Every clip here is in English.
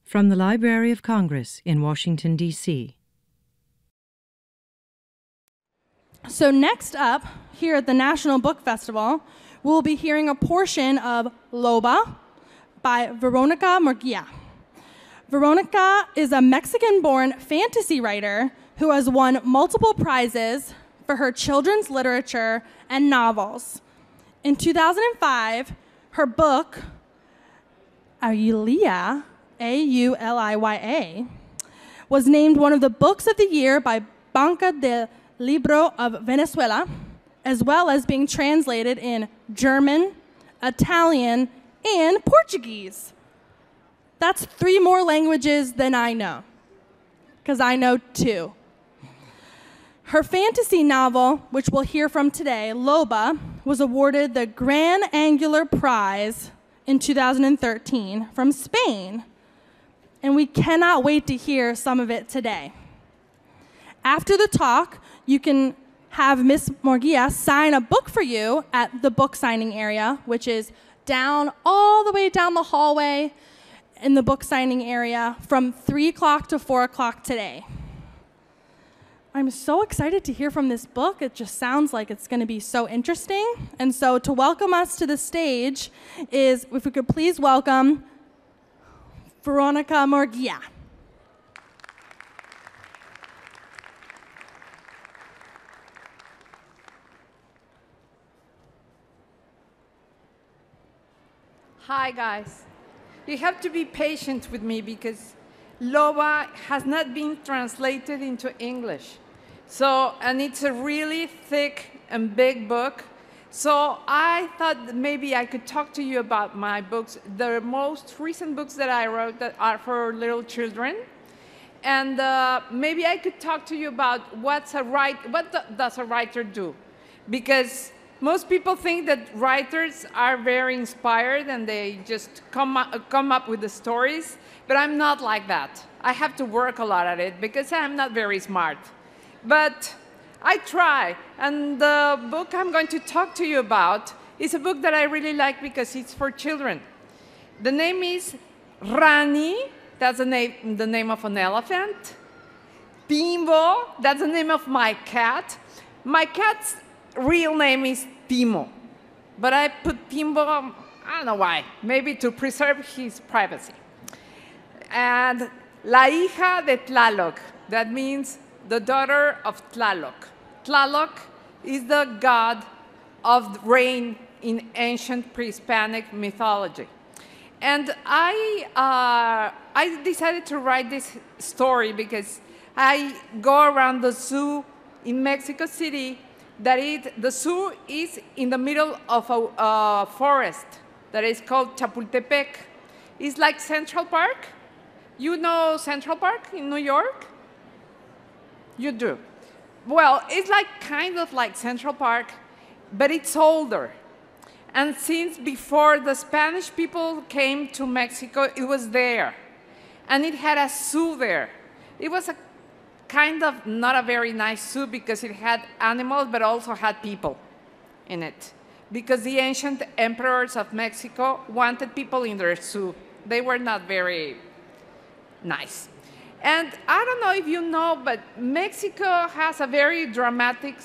From the Library of Congress in Washington, D.C. So next up, here at the National Book Festival, we'll be hearing a portion of Loba by Verónica Murguía. Verónica is a Mexican-born fantasy writer who has won multiple prizes for her children's literature and novels. In 2005, her book, Auliya, A-U-L-I-Y-A, was named one of the books of the year by Banco del Libro of Venezuela, as well as being translated in German, Italian, and Portuguese. That's 3 more languages than I know, because I know 2. Her fantasy novel, which we'll hear from today, Loba, was awarded the Gran Angular Prize in 2013 from Spain, and we cannot wait to hear some of it today. After the talk, you can have Miss Murguía sign a book for you at the book signing area, which is all the way down the hallway in the book signing area from 3 o'clock to 4 o'clock today. I'm so excited to hear from this book. It just sounds like it's going to be so interesting. And so to welcome us to the stage is, if we could please welcome Verónica Murguía. Hi, guys. You have to be patient with me because Loba has not been translated into English. And it's a really thick and big book. So I thought that maybe I could talk to you about my books, the most recent books that I wrote that are for little children. And maybe I could talk to you about what does a writer do? Because most people think that writers are very inspired and they just come up with the stories, but I'm not like that. I have to work a lot at it because I'm not very smart. But I try, and the book I'm going to talk to you about is a book that I really like because it's for children. The name is Rani, that's the name of an elephant. Timbo, that's the name of my cat. My cat's real name is Timo, but I put Timbo, I don't know why, maybe to preserve his privacy. And La hija de Tlaloc, that means the daughter of Tlaloc. Tlaloc is the god of rain in ancient pre-Hispanic mythology. And I decided to write this story because I go around the zoo in Mexico City. The zoo is in the middle of a forest that is called Chapultepec. It's like Central Park. You know Central Park in New York? You do. Well, it's kind of like Central Park, but it's older. And since before the Spanish people came to Mexico, it was there. And it had a zoo there. It was a kind of not a very nice zoo because it had animals, but also had people in it. Because the ancient emperors of Mexico wanted people in their zoo. They were not very nice. And I don't know if you know, but Mexico has a very dramatic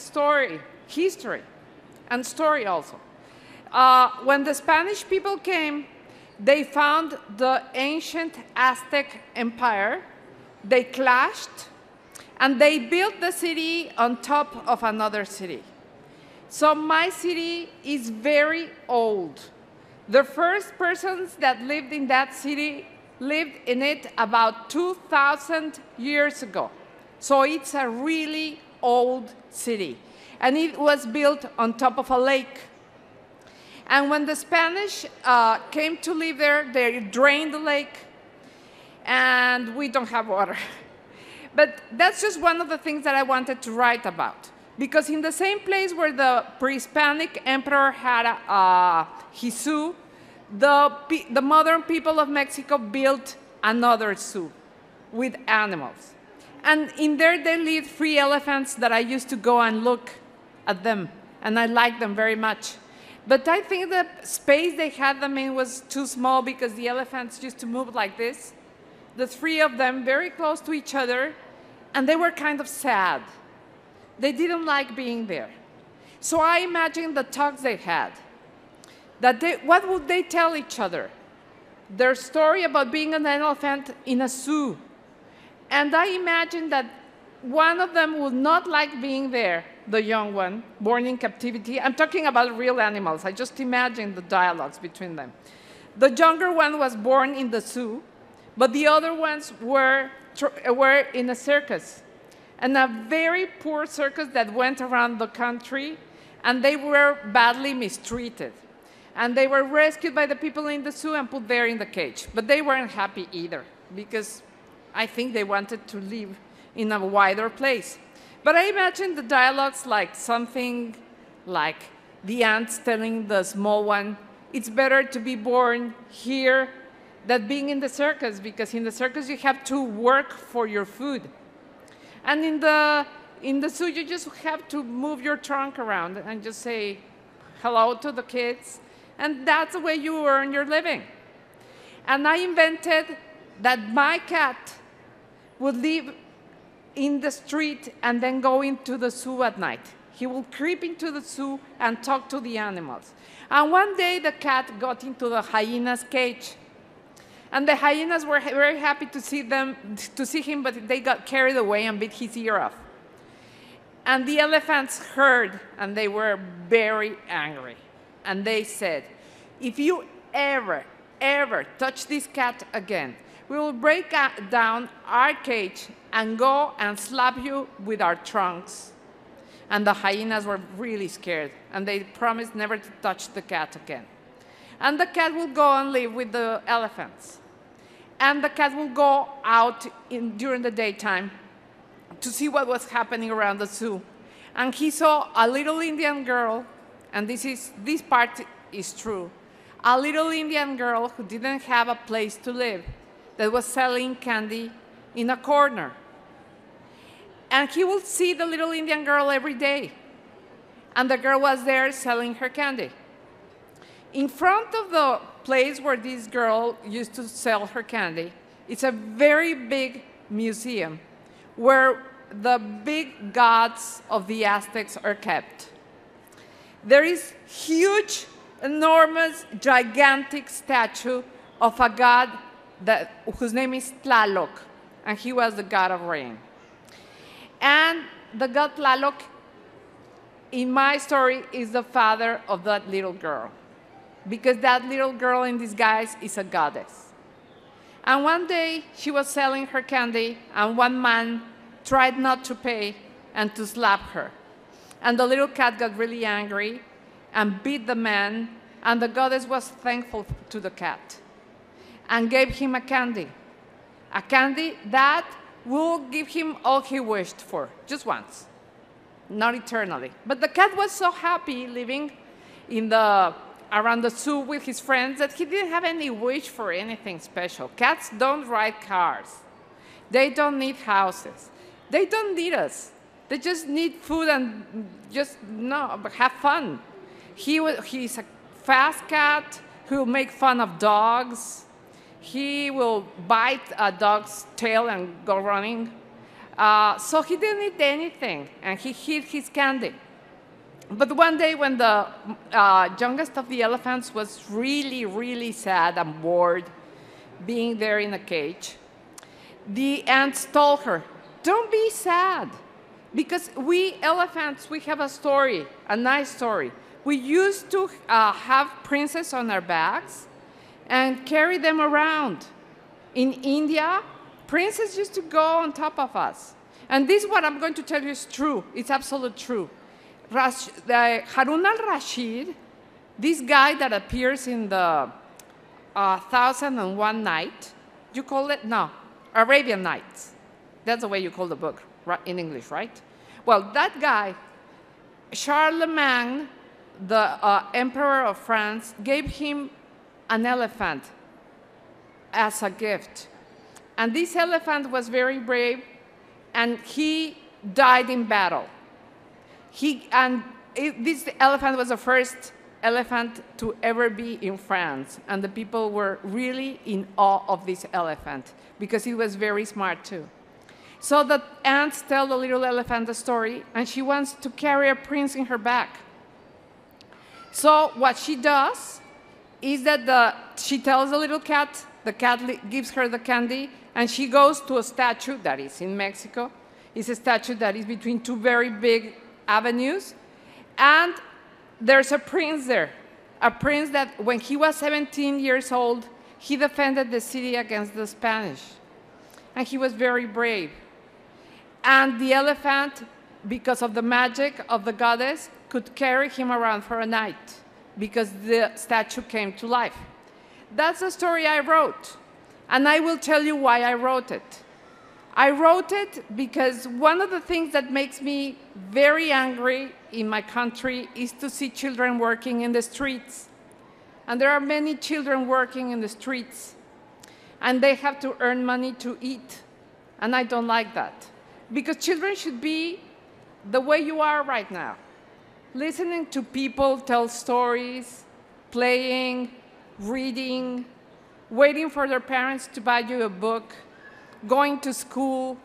history, and story also. When the Spanish people came, they found the ancient Aztec Empire. They clashed, and they built the city on top of another city. So my city is very old. The first persons that lived in that city lived in it about 2,000 years ago. So it's a really old city. And it was built on top of a lake. And when the Spanish came to live there, they drained the lake, and we don't have water. But that's just one of the things that I wanted to write about. Because in the same place where the pre-Hispanic emperor had his zoo, the modern people of Mexico built another zoo with animals. And in there, they lived 3 elephants that I used to go and look at them, and I liked them very much. But I think the space they had them in was too small because the elephants used to move like this. the three of them, very close to each other, and they were kind of sad. They didn't like being there. So I imagined the talks they had. What would they tell each other? Their story about being an elephant in a zoo. And I imagined that one of them would not like being there, the young one, born in captivity. I'm talking about real animals. I just imagined the dialogues between them. The younger one was born in the zoo, but the other ones were in a circus, and a very poor circus that went around the country, and they were badly mistreated. And they were rescued by the people in the zoo and put there in the cage. But they weren't happy either, because I think they wanted to live in a wider place. But I imagine the dialogues like something like the ants telling the small one, it's better to be born here than being in the circus, because in the circus you have to work for your food. And in the zoo you just have to move your trunk around and just say hello to the kids, and that's the way you earn your living. And I invented that my cat would live in the street and then go into the zoo at night. He will creep into the zoo and talk to the animals. And one day the cat got into the hyena's cage. And the hyenas were very happy to see him, but they got carried away and bit his ear off. And the elephants heard, and they were very angry. And they said, if you ever touch this cat again, we will break down our cage and go and slap you with our trunks. And the hyenas were really scared, and they promised never to touch the cat again. And the cat will go and live with the elephants. And the cat will go out during the daytime to see what was happening around the zoo. And he saw a little Indian girl, and this part is true, a little Indian girl who didn't have a place to live, that was selling candy in a corner. And he would see the little Indian girl every day. And the girl was there selling her candy. In front of the place where this girl used to sell her candy, it's a very big museum where the big gods of the Aztecs are kept. There is huge, enormous, gigantic statue of a god whose name is Tlaloc, and he was the god of rain. And the god Tlaloc, in my story, is the father of that little girl, because that little girl in disguise is a goddess. And one day, she was selling her candy, and one man tried not to pay and to slap her. And the little cat got really angry and beat the man, and the goddess was thankful to the cat and gave him a candy that will give him all he wished for, just once, not eternally. But the cat was so happy living around the zoo with his friends that he didn't have any wish for anything special. Cats don't ride cars. They don't need houses. They don't need us. They just need food and just have fun. He's a fast cat who will make fun of dogs. He will bite a dog's tail and go running. So he didn't need anything, and he hid his candy. But one day when the youngest of the elephants was really, really sad and bored being there in a cage, the ants told her, don't be sad, because we elephants, we have a story, a nice story. We used to have princes on our backs and carry them around. In India, princes used to go on top of us. And this, what I'm going to tell you, is true. It's absolutely true. Harun al-Rashid, this guy that appears in the 1001 Night, you call it? No, Arabian Nights. That's the way you call the book in English, right? Well, that guy, Charlemagne, the emperor of France, gave him an elephant as a gift. And this elephant was very brave, and he died in battle. This elephant was the first elephant to ever be in France. And the people were really in awe of this elephant because he was very smart too. So the ants tell the little elephant the story, and she wants to carry a prince in her back. So what she does is that she tells the little cat, the cat gives her the candy, and she goes to a statue that is in Mexico. It's a statue that is between two very big avenues. And there's a prince there, a prince that when he was 17 years old, he defended the city against the Spanish. And he was very brave. And the elephant, because of the magic of the goddess, could carry him around for a night because the statue came to life. That's the story I wrote. And I will tell you why I wrote it. I wrote it because one of the things that makes me very angry in my country is to see children working in the streets. And there are many children working in the streets. And they have to earn money to eat. And I don't like that. Because children should be the way you are right now. Listening to people tell stories, playing, reading, waiting for their parents to buy you a book, going to school.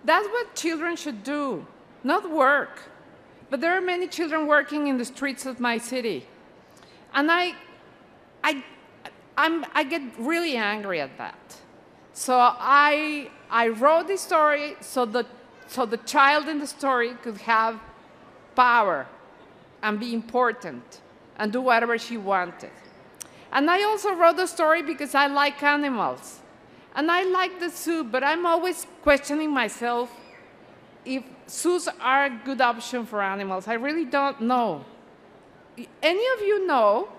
That's what children should do, not work. But there are many children working in the streets of my city. And I get really angry at that. So I wrote this story so the child in the story could have power and be important and do whatever she wanted. And I also wrote the story because I like animals. And I like the zoo, but I'm always questioning myself if zoos are a good option for animals. I really don't know. Any of you know,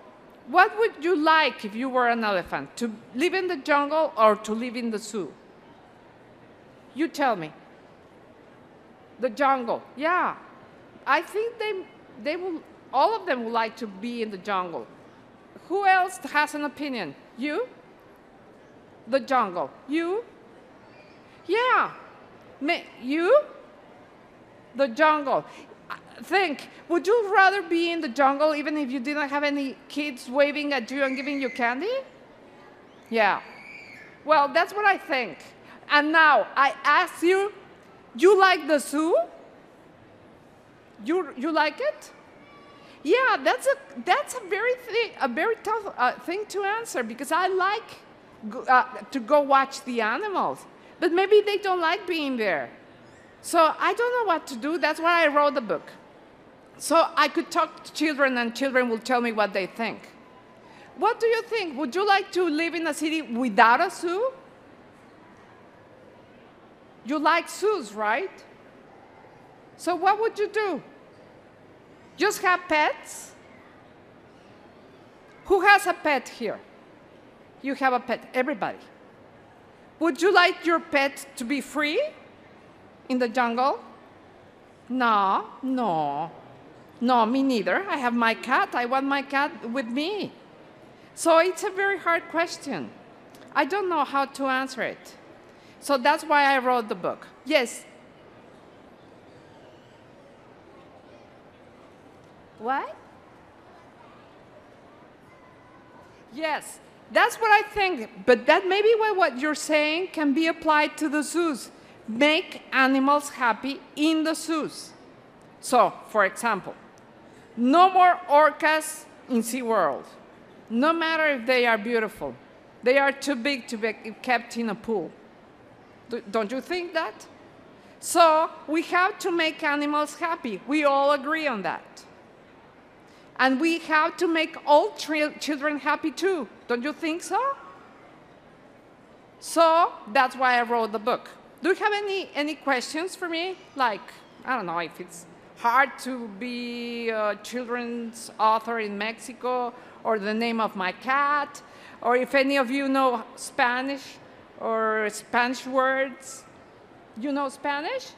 what would you like if you were an elephant? To live in the jungle or to live in the zoo? You tell me. The jungle, yeah. I think they will, all of them would like to be in the jungle. Who else has an opinion? You? The jungle. You? Yeah. You? The jungle. Think, would you rather be in the jungle even if you didn't have any kids waving at you and giving you candy? Yeah. Well, that's what I think. And now, I ask you, you like the zoo? You like it? Yeah, that's a very tough thing to answer because I like to go watch the animals, but maybe they don't like being there. So I don't know what to do. That's why I wrote the book. So I could talk to children and children will tell me what they think. What do you think? Would you like to live in a city without a zoo? You like zoos, right? So what would you do? Just have pets? Who has a pet here? You have a pet, everybody. Would you like your pet to be free in the jungle? No, me neither. I have my cat. I want my cat with me. So it's a very hard question. I don't know how to answer it. So that's why I wrote the book. Yes? What? Yes, that's what I think. But that maybe what you're saying can be applied to the zoos. Make animals happy in the zoos. So, for example, no more orcas in SeaWorld. No matter if they are beautiful. They are too big to be kept in a pool. Don't you think that? So we have to make animals happy. We all agree on that. And we have to make all children happy too. Don't you think so? So that's why I wrote the book. Do you have any questions for me? Like, I don't know if it's hard to be a children's author in Mexico, or the name of my cat, or if any of you know Spanish or Spanish words. You know Spanish?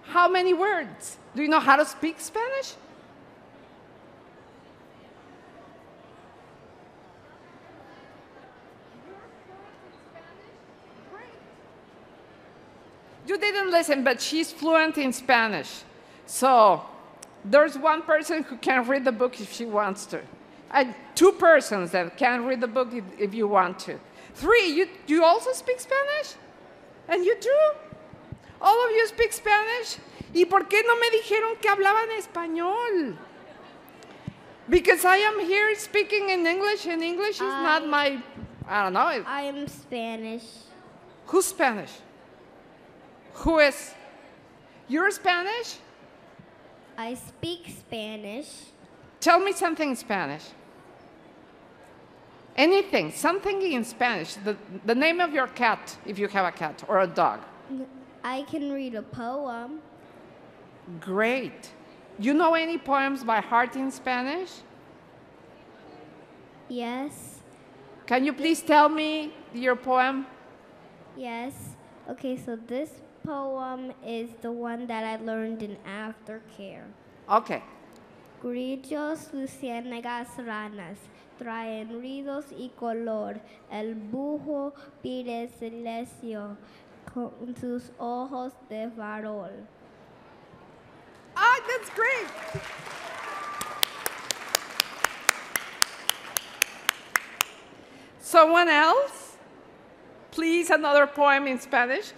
How many words? Do you know how to speak Spanish? You didn't listen, but she's fluent in Spanish. So There's one person who can read the book if she wants to. And 2 persons that can read the book if you want to. 3, you also speak Spanish? And you too? All of you speak Spanish? ¿Y por qué no me dijeron que hablaban español? Because I am here speaking in English, and English is not my, I don't know. I am Spanish. Who's Spanish? Who is? You're Spanish? I speak Spanish. Tell me something in Spanish. Anything, something in Spanish. The name of your cat, if you have a cat, or a dog. I can read a poem. Great. You know any poems by heart in Spanish? Yes. Can you please tell me your poem? Yes. Okay, so this poem is the one that I learned in aftercare. Okay. Grillos, luciérnagas, ranas, traen ruidos y color. El búho pide silencio con sus ojos de farol. Ah, that's great. Someone else? Please, another poem in Spanish.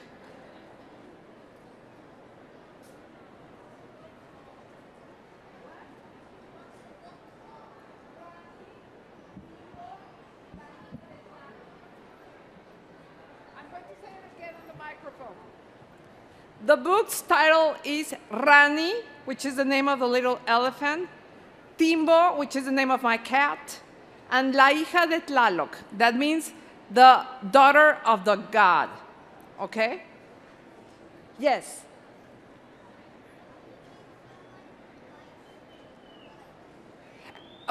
I'm going to say it again on the microphone. The book's title is Rani, which is the name of the little elephant, Timbo, which is the name of my cat, and La hija de Tlaloc. That means the daughter of the god. Okay? Yes.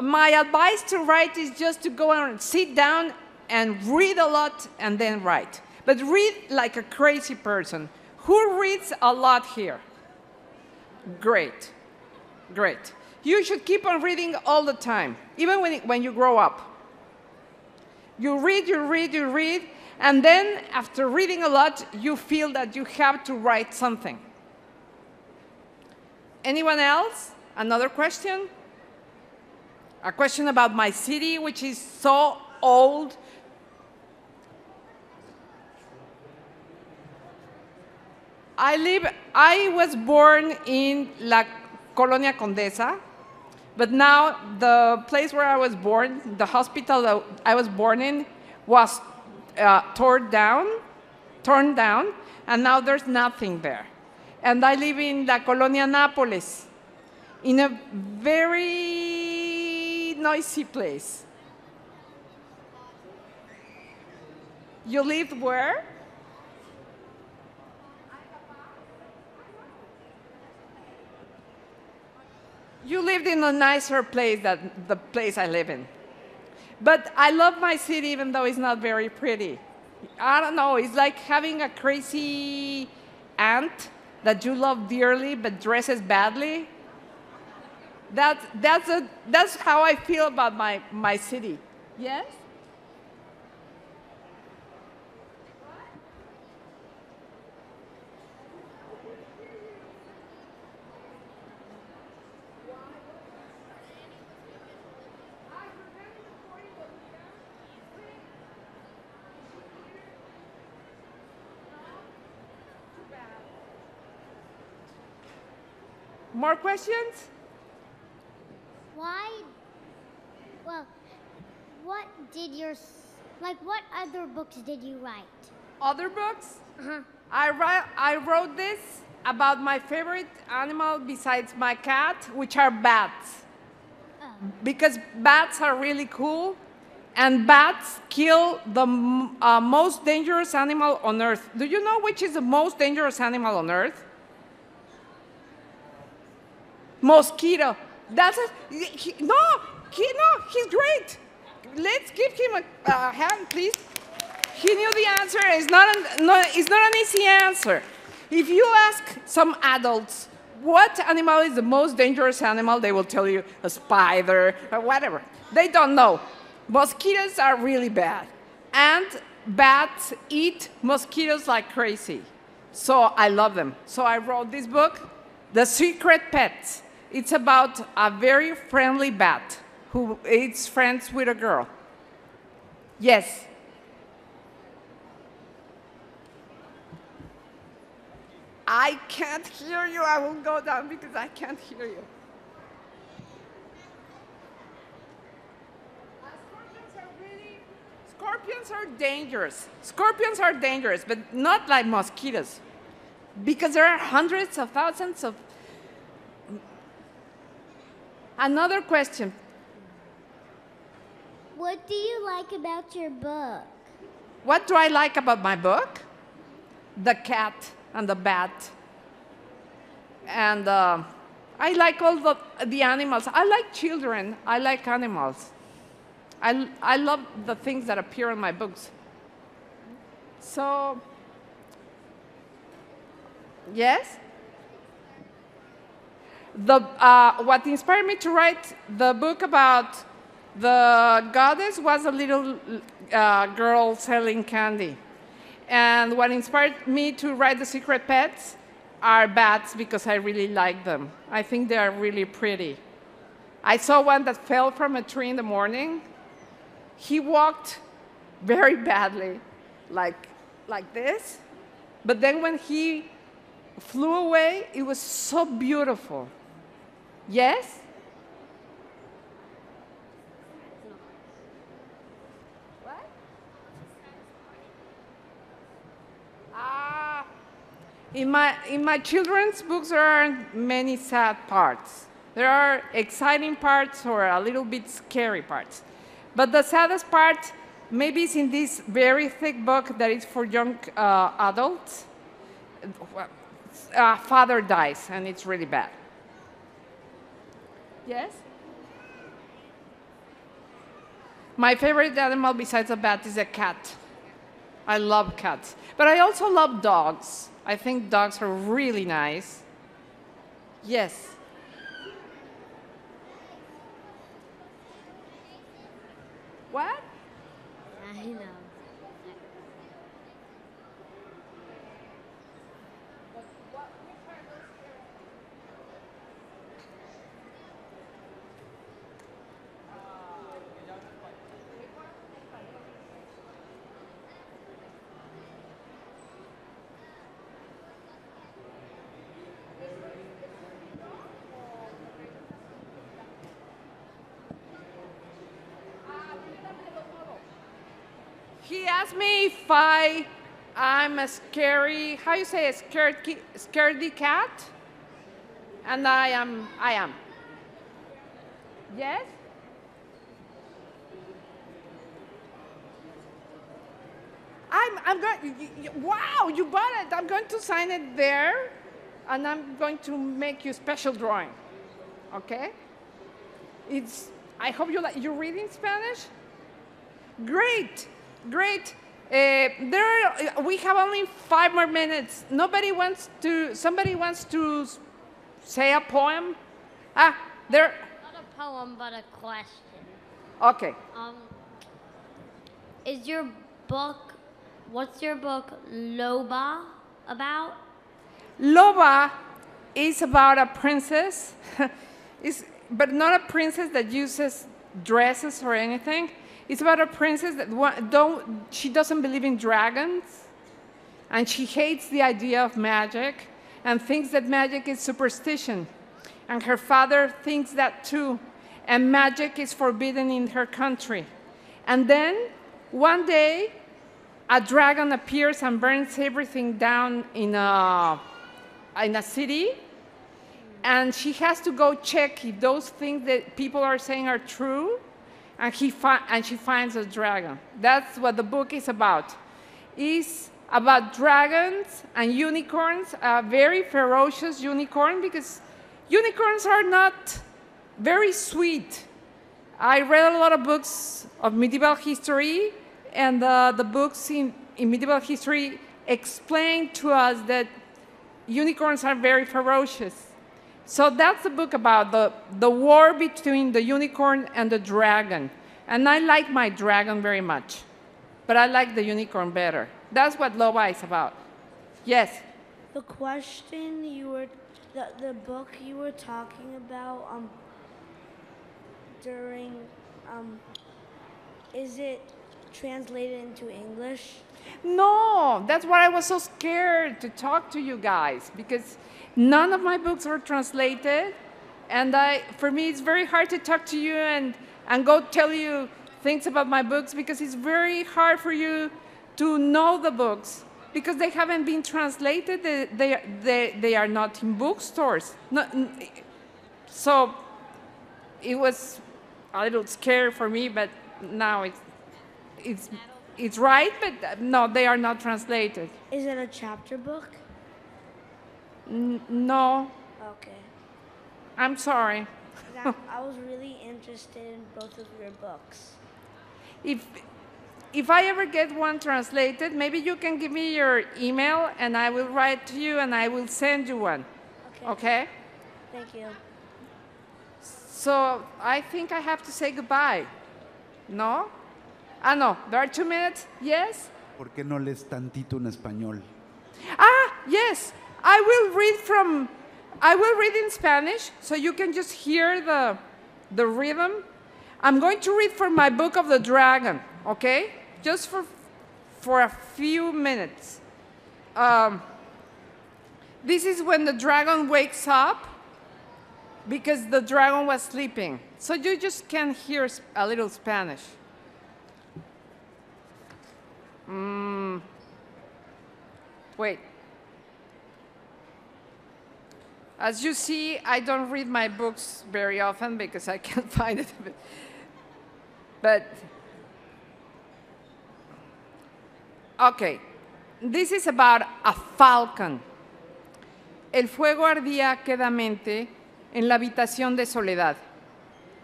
My advice to write is just to go and sit down and read a lot and then write. But read like a crazy person. Who reads a lot here? Great. Great. You should keep on reading all the time, even when you grow up. You read, you read, you read, and then after reading a lot, you feel that you have to write something. Anyone else? Another question? A question about my city, which is so old. I was born in La Colonia Condesa, but now the place where I was born, the hospital that I was born in, was torn down, and now there's nothing there. And I live in La Colonia Nápoles, in a very noisy place. You lived where? You lived in a nicer place than the place I live in. But I love my city even though it's not very pretty. I don't know, it's like having a crazy aunt that you love dearly but dresses badly. That's how I feel about my city. Yes? More questions? Why? Well, what did what other books did you write? Other books? Uh-huh. I wrote this about my favorite animal besides my cat, which are bats. Oh. Because bats are really cool, and bats kill the most dangerous animal on Earth. Do you know which is the most dangerous animal on Earth? Mosquito. That's he's great. Let's give him a hand, please. He knew the answer. It's not an easy answer. If you ask some adults what animal is the most dangerous animal, they will tell you a spider or whatever. They don't know. Mosquitoes are really bad. And bats eat mosquitoes like crazy. So I love them. So I wrote this book, The Secret Pets. It's about a very friendly bat who is friends with a girl. Yes. I can't hear you. I will go down because I can't hear you. Scorpions are dangerous. Scorpions are dangerous, but not like mosquitoes. Because there are hundreds of thousands of... Another question. What do you like about your book? What do I like about my book? The cat and the bat. And I like all the animals. I like children. I like animals. I love the things that appear in my books. So, yes? What inspired me to write the book about the goddess was a little girl selling candy. And what inspired me to write The Secret Pets are bats because I really like them. I think they are really pretty. I saw one that fell from a tree in the morning. He walked very badly, like this. But then when he flew away, it was so beautiful. Yes? What? In my children's books, there aren't many sad parts. There are exciting parts or a little bit scary parts. But the saddest part maybe is in this very thick book that is for young adults. Father dies, and it's really bad. Yes? My favorite animal besides a bat is a cat. I love cats. But I also love dogs. I think dogs are really nice. Yes. What? I know. He asked me if I'm a scary, how you say, a scaredy cat? And I am. Yes? I'm going, wow, you bought it. I'm going to sign it there, and I'm going to make you a special drawing, okay? I hope you like, you read in Spanish? Great. Great. We have only 5 more minutes. Somebody wants to say a poem? There. Not a poem, but a question. Okay. What's your book, Loba, about? Loba is about a princess, but not a princess that uses dresses or anything. It's about a princess that she doesn't believe in dragons, and she hates the idea of magic and thinks that magic is superstition. And her father thinks that too, and magic is forbidden in her country. And then, one day, a dragon appears and burns everything down in a city, and she has to go check if those things that people are saying are true. And she finds a dragon. That's what the book is about. It's about dragons and unicorns, a very ferocious unicorn, because unicorns are not very sweet. I read a lot of books of medieval history, and the books in medieval history explain to us that unicorns are very ferocious. So that's the book about the war between the unicorn and the dragon. And I like my dragon very much, but I like the unicorn better. That's what Loba is about. Yes? The question The book you were talking about during is it translated into English? No, that's why I was so scared to talk to you guys, because none of my books are translated, and for me it's very hard to talk to you and go tell you things about my books, because it's very hard for you to know the books because they haven't been translated. They are not in bookstores. So it was a little scary for me, but now it's right, but no, they are not translated. Is it a chapter book? No. Okay. I'm sorry. I was really interested in both of your books. If I ever get one translated, maybe you can give me your email and I will write to you and I will send you one. Okay? Thank you. So I think I have to say goodbye. No? No, there are 2 minutes. Yes? ¿Por qué no lees tantito en español? Yes. I will read in Spanish, so you can just hear the rhythm. I'm going to read from my book of the dragon, okay? Just for a few minutes. This is when the dragon wakes up, because the dragon was sleeping. So you just can hear a little Spanish. Wait. As you see, I don't read my books very often because I can't find it. But okay, this is about a falcon. El fuego ardía quedamente en la habitación de Soledad.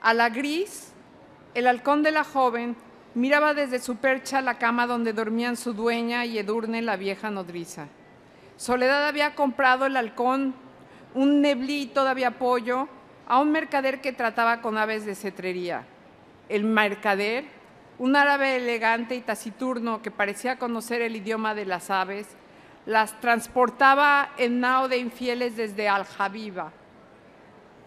A la gris, el halcón de la joven miraba desde su percha la cama donde dormían su dueña y Edurne, la vieja nodriza. Soledad había comprado el halcón, un neblí todavía pollo, a un mercader que trataba con aves de cetrería. El mercader, un árabe elegante y taciturno que parecía conocer el idioma de las aves, las transportaba en nao de infieles desde Al-Habiba.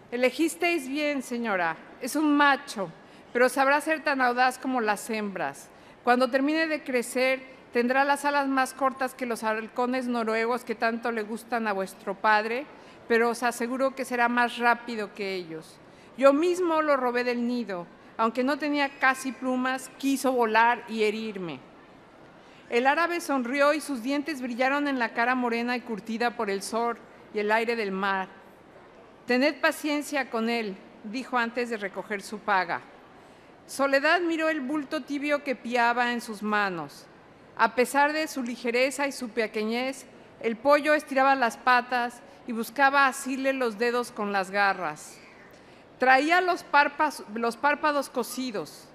Elegisteis bien, señora, es un macho, pero sabrá ser tan audaz como las hembras. Cuando termine de crecer, tendrá las alas más cortas que los halcones noruegos que tanto le gustan a vuestro padre, pero os aseguro que será más rápido que ellos. Yo mismo lo robé del nido, aunque no tenía casi plumas, quiso volar y herirme. El árabe sonrió y sus dientes brillaron en la cara morena y curtida por el sol y el aire del mar. Tened paciencia con él, dijo antes de recoger su paga. Soledad miró el bulto tibio que piaba en sus manos. A pesar de su ligereza y su pequeñez, el pollo estiraba las patas y buscaba asirle los dedos con las garras. Traía los párpados cosidos.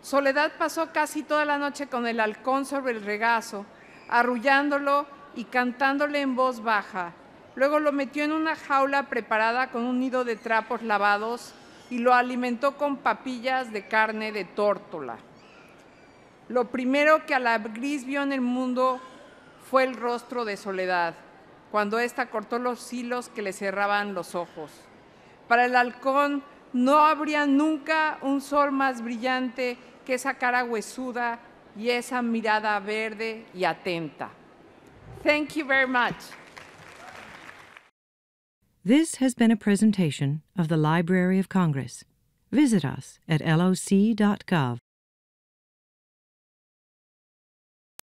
Soledad pasó casi toda la noche con el halcón sobre el regazo, arrullándolo y cantándole en voz baja. Luego lo metió en una jaula preparada con un nido de trapos lavados y lo alimentó con papillas de carne de tórtola. Lo primero que a la gris vio en el mundo fue el rostro de Soledad, cuando ésta cortó los hilos que le cerraban los ojos. Para el halcón no habría nunca un sol más brillante que esa cara huesuda y esa mirada verde y atenta. Thank you very much. This has been a presentation of the Library of Congress. Visit us at loc.gov.